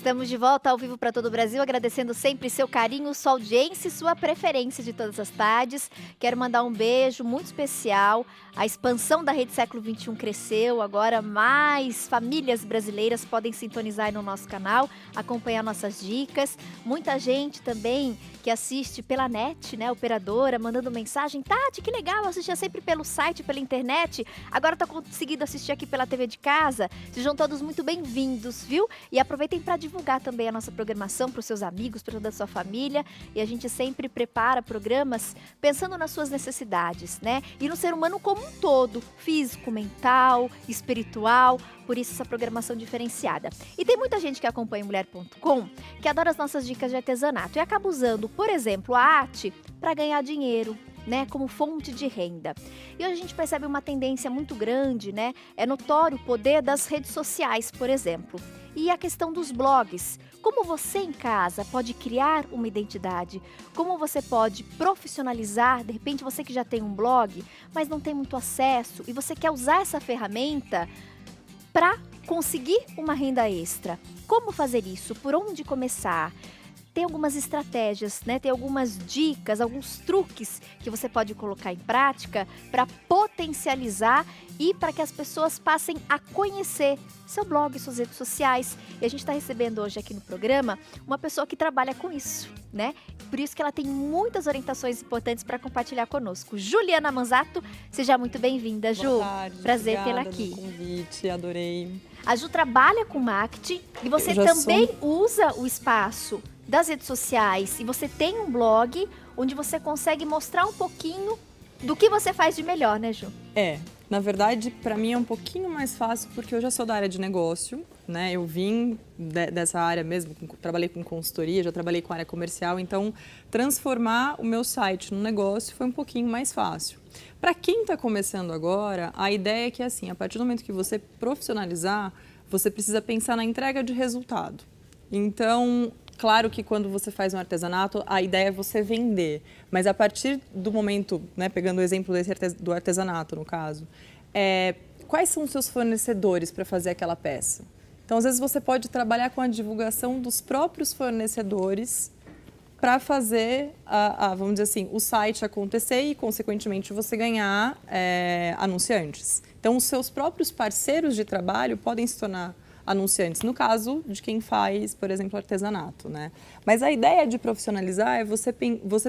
Estamos de volta ao vivo para todo o Brasil, agradecendo sempre seu carinho, sua audiência e sua preferência de todas as tardes. Quero mandar um beijo muito especial. A expansão da Rede Século XXI cresceu, agora mais famílias brasileiras podem sintonizar aí no nosso canal, acompanhar nossas dicas. Muita gente também que assiste pela net, né, operadora, mandando mensagem. Tati, que legal, eu assistia sempre pelo site, pela internet, agora tá conseguindo assistir aqui pela TV de casa. Sejam todos muito bem-vindos, viu? E aproveitem para divulgar também a nossa programação para os seus amigos, para toda a sua família. E a gente sempre prepara programas pensando nas suas necessidades, né? E no ser humano como um todo, físico, mental, espiritual, por isso essa programação diferenciada. E tem muita gente que acompanha Mulher.com que adora as nossas dicas de artesanato e acaba usando, por exemplo, a arte para ganhar dinheiro, né, como fonte de renda. E hoje a gente percebe uma tendência muito grande, né? É notório o poder das redes sociais, por exemplo. E a questão dos blogs. Como você em casa pode criar uma identidade? Como você pode profissionalizar? De repente você que já tem um blog, mas não tem muito acesso e você quer usar essa ferramenta para conseguir uma renda extra. Como fazer isso? Por onde começar? Tem algumas estratégias, né? Tem algumas dicas, alguns truques que você pode colocar em prática para potencializar e para que as pessoas passem a conhecer seu blog, suas redes sociais. E a gente está recebendo hoje aqui no programa uma pessoa que trabalha com isso, né? Por isso que ela tem muitas orientações importantes para compartilhar conosco. Juliana Manzato, seja muito bem-vinda, Ju. Boa tarde, prazer tê-la aqui. Pelo convite, adorei. A Ju trabalha com marketing e você também usa o espaço das redes sociais e você tem um blog onde você consegue mostrar um pouquinho do que você faz de melhor, né, Ju? Na verdade, para mim é um pouquinho mais fácil porque eu já sou da área de negócio, né? Eu vim dessa área mesmo, trabalhei com consultoria, já trabalhei com área comercial, então transformar o meu site num negócio foi um pouquinho mais fácil. Para quem está começando agora, a ideia é que assim, a partir do momento que você profissionalizar, você precisa pensar na entrega de resultado. Então, claro que quando você faz um artesanato, a ideia é você vender. Mas a partir do momento, né, pegando o exemplo do artesanato, no caso, quais são os seus fornecedores para fazer aquela peça? Então, às vezes, você pode trabalhar com a divulgação dos próprios fornecedores para fazer, vamos dizer assim, o site acontecer e, consequentemente, você ganhar anunciantes. Então, os seus próprios parceiros de trabalho podem se tornar anunciantes, no caso de quem faz, por exemplo, artesanato, né? Mas a ideia de profissionalizar é você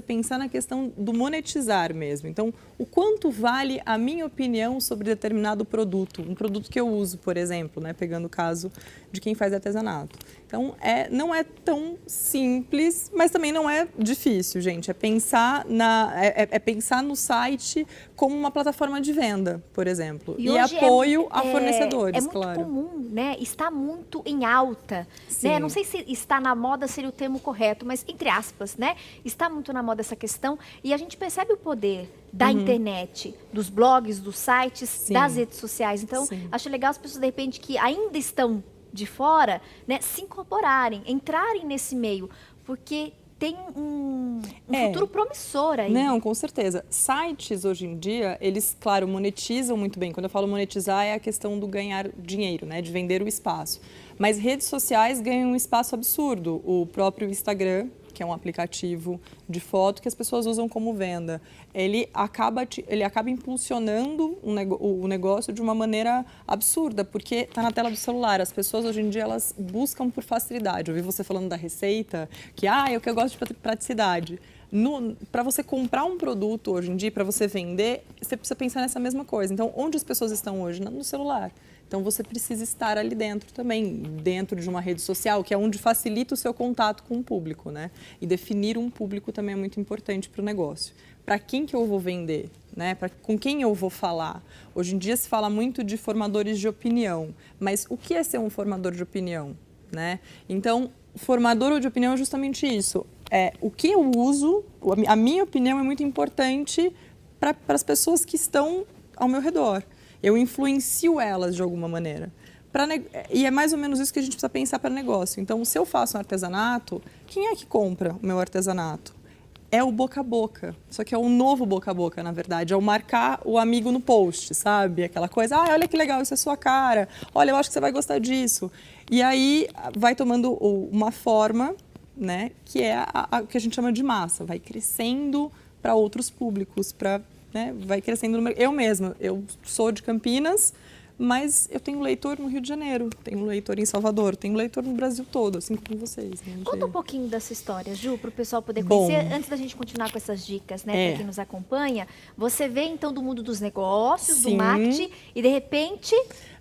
pensar na questão do monetizar mesmo. Então, o quanto vale a minha opinião sobre determinado produto, um produto que eu uso, por exemplo, né? Pegando o caso de quem faz artesanato. Então, não é tão simples, mas também não é difícil, gente. É pensar, pensar no site como uma plataforma de venda, por exemplo. E apoio a fornecedores, claro. É muito comum, né? Está muito em alta, né? Não sei se está na moda seria o termo correto, mas entre aspas, né? Está muito na moda essa questão e a gente percebe o poder da internet, dos blogs, dos sites, das redes sociais. Então, acho legal as pessoas, de repente, que ainda estão de fora, né, se incorporarem, entrarem nesse meio, porque tem um futuro promissor aí. Não, com certeza. Sites, hoje em dia, eles, claro, monetizam muito bem. Quando eu falo monetizar, é a questão do ganhar dinheiro, né, de vender o espaço. Mas redes sociais ganham um espaço absurdo. O próprio Instagram, que é um aplicativo de foto que as pessoas usam como venda, ele acaba impulsionando o negócio de uma maneira absurda, porque está na tela do celular. As pessoas hoje em dia elas buscam por facilidade. Eu vi você falando da receita, que eu gosto de praticidade. Para você comprar um produto hoje em dia, para você vender, você precisa pensar nessa mesma coisa. Então, onde as pessoas estão hoje? No celular. Então, você precisa estar ali dentro também, dentro de uma rede social, que é onde facilita o seu contato com o público, né? E definir um público também é muito importante para o negócio. Para quem que eu vou vender, né? Com quem eu vou falar? Hoje em dia se fala muito de formadores de opinião, mas o que é ser um formador de opinião, né? Então, formador de opinião é justamente isso. O que eu uso, a minha opinião é muito importante para as pessoas que estão ao meu redor. Eu influencio elas de alguma maneira. E é mais ou menos isso que a gente precisa pensar para negócio. Então, se eu faço um artesanato, quem é que compra o meu artesanato? é o boca a boca. Só que é o novo boca a boca, na verdade. É o marcar o amigo no post, sabe? Aquela coisa, olha que legal, isso é sua cara. Olha, eu acho que você vai gostar disso. E aí vai tomando uma forma, né, que é a que a gente chama de massa. Vai crescendo para outros públicos, né, vai crescendo. Eu mesma, eu sou de Campinas, mas eu tenho leitor no Rio de Janeiro, tenho leitor em Salvador, tenho leitor no Brasil todo, assim como vocês. Né? Conta um pouquinho dessa história, Ju, para o pessoal poder conhecer. Antes da gente continuar com essas dicas, né, para quem nos acompanha, você vem então do mundo dos negócios, do marketing, e de repente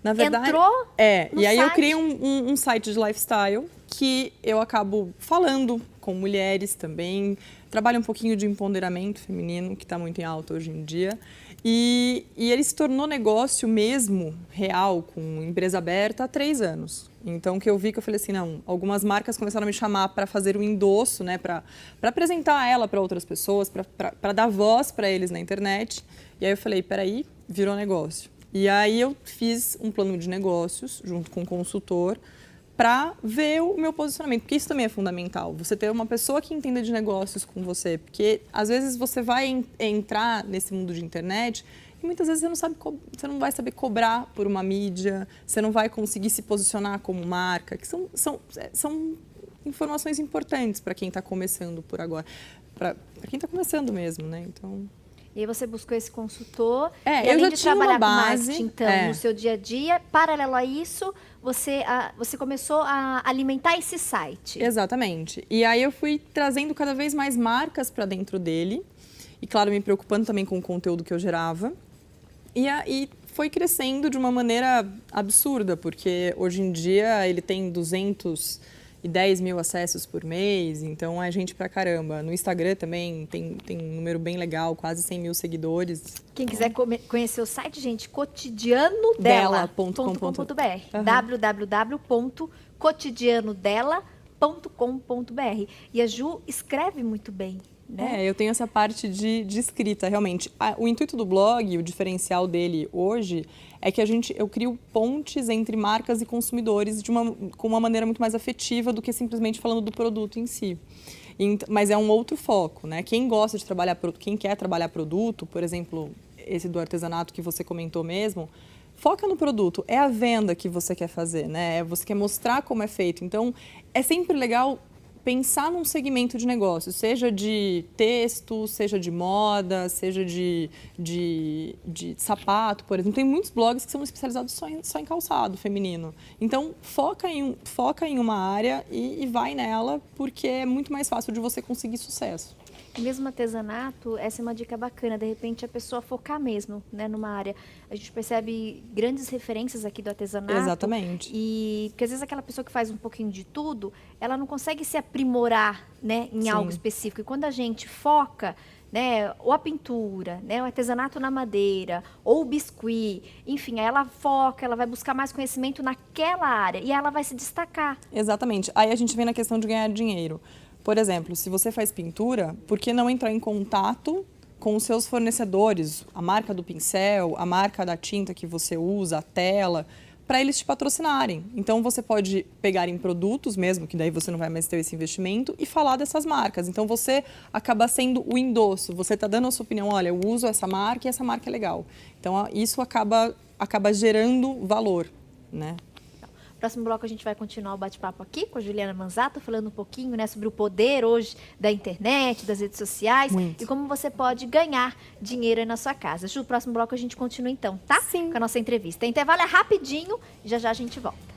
na verdade, entrou no e aí site. eu criei um site de lifestyle que eu acabo falando com mulheres também, trabalho um pouquinho de empoderamento feminino, que está muito em alta hoje em dia. E ele se tornou negócio mesmo, real, com empresa aberta há 3 anos. Então, que eu vi que eu falei assim, não, algumas marcas começaram a me chamar para fazer um endosso, né, para apresentar ela para outras pessoas, para dar voz para eles na internet. E aí eu falei, peraí, virou negócio. E aí eu fiz um plano de negócios junto com um consultor para ver o meu posicionamento, porque isso também é fundamental, você ter uma pessoa que entenda de negócios com você, porque às vezes você vai entrar nesse mundo de internet e muitas vezes você não vai saber cobrar por uma mídia, você não vai conseguir se posicionar como marca, que são informações importantes para quem está começando por agora, para quem está começando mesmo, né? Então... E aí você buscou esse consultor, e eu além já de tinha trabalhar uma base, com marketing, então, no seu dia a dia, paralelo a isso, você começou a alimentar esse site. Exatamente. E aí eu fui trazendo cada vez mais marcas para dentro dele, e claro, me preocupando também com o conteúdo que eu gerava. E aí foi crescendo de uma maneira absurda, porque hoje em dia ele tem 210 mil acessos por mês, então é gente pra caramba. No Instagram também tem um número bem legal, quase 100 mil seguidores. Quem quiser conhecer o site, gente, cotidianodela.com.br, www.cotidianodela.com.br. E a Ju escreve muito bem, né? Eu tenho essa parte de escrita, realmente. O intuito do blog, o diferencial dele hoje, é que eu crio pontes entre marcas e consumidores com uma maneira muito mais afetiva do que simplesmente falando do produto em si. Mas é um outro foco, né? Quem gosta de trabalhar, quem quer trabalhar produto, por exemplo, esse do artesanato que você comentou mesmo, foca no produto, é a venda que você quer fazer, né? Você quer mostrar como é feito. Então, é sempre legal pensar num segmento de negócio, seja de texto, seja de moda, seja de sapato, por exemplo. Tem muitos blogs que são especializados só em calçado feminino. Então, foca em uma área e vai nela, porque é muito mais fácil de você conseguir sucesso. Mesmo artesanato, essa é uma dica bacana, de repente a pessoa focar mesmo, né, numa área. A gente percebe grandes referências aqui do artesanato. Exatamente. Porque às vezes aquela pessoa que faz um pouquinho de tudo, ela não consegue se aprimorar, né, em algo específico. E quando a gente foca, né, ou a pintura, né, o artesanato na madeira, ou o biscuit, enfim, aí ela foca, ela vai buscar mais conhecimento naquela área e ela vai se destacar. Exatamente. Aí a gente vem na questão de ganhar dinheiro. Por exemplo, se você faz pintura, por que não entrar em contato com os seus fornecedores, a marca do pincel, a marca da tinta que você usa, a tela, para eles te patrocinarem. Então, você pode pegar em produtos mesmo, que daí você não vai mais ter esse investimento, e falar dessas marcas. Então, você acaba sendo o endosso, você está dando a sua opinião, olha, eu uso essa marca e essa marca é legal. Então, isso acaba gerando valor, né? Próximo bloco a gente vai continuar o bate-papo aqui com a Juliana Manzato, falando um pouquinho, né, sobre o poder hoje da internet, das redes sociais e como você pode ganhar dinheiro aí na sua casa. Ju, próximo bloco a gente continua então, tá? Sim. Com a nossa entrevista. O intervalo é rapidinho e já já a gente volta.